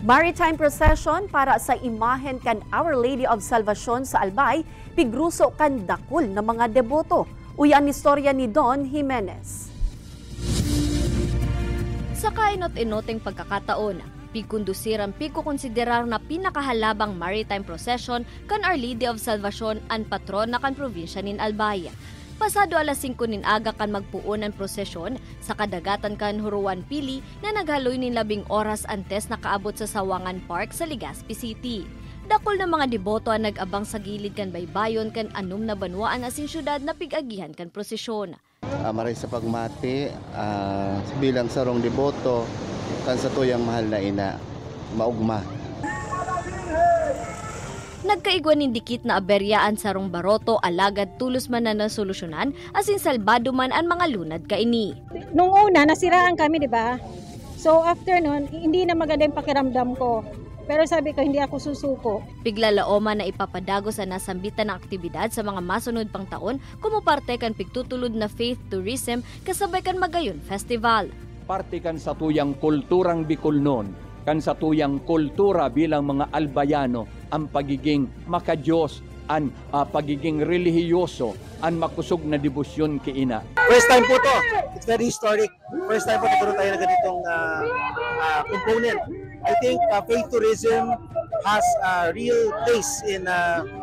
Maritime procession para sa imahen kan Our Lady of Salvation sa Albay, pigruso kan dakul ng mga deboto. Uyan istorya ni Don Jimenez. Sa kainot-inoteng pagkakataon, pigkundusiran pigkukonsiderar na pinakahalabang maritime procession kan Our Lady of Salvation ang patron na kan probinsya nin Albay. Pasado alas 5 nin aga kan magpuon ang prosesyon sa kadagatan kan Huruan Pili na naghaloy nin 10 oras antes nakaabot sa Sawangan Park sa Legazpi City. Dakol na mga deboto ang nag-abang sa gilid kan baybayon kan anom na banwaan asin syudad na pig-agihan kan prosesyon. Maray sa pagmati, bilang sarong deboto, kan sa tuyang mahal na ina, maugma. Nagkaigwan nin dikit na aberyaan sarong baroto alagad tulos man na nasolusyonan asin salbado man ang mga lunad kaini. Nung una nasiraan kami, di ba? So after nun, hindi na maganda yung pakiramdam ko. Pero sabi ko hindi ako susuko. Piglalaoma na ipapadago sa nasambitan ng aktibidad sa mga masunod pang taon kumuparte kan pigtutulod na faith tourism kasabay kan Magayon Festival. Parte kan sa tuyang kulturang Bicolnon, kan sa tuyang kultura bilang mga Albayano, ang pagiging makadiyos, ang pagiging relihiyoso, ang makusog na debosyon kay ina. First time po to. It's very historic. First time po nagkaroon tayo ng ganitong component. I think faith tourism has a real place in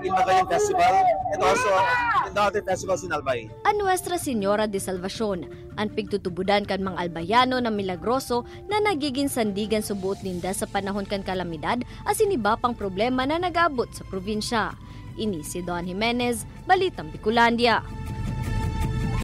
Magayon Festival and also in the other festivals in Albay. Ang Nuestra Señora de Salvacion, ang pigtutubudan kan mga Albayano na milagroso na nagiging sandigan subuot ninda sa panahon kan kalamidad asin iba pang problema na nag-abot sa probinsya. Ini si Don Jimenez, Balitang Bicolandia.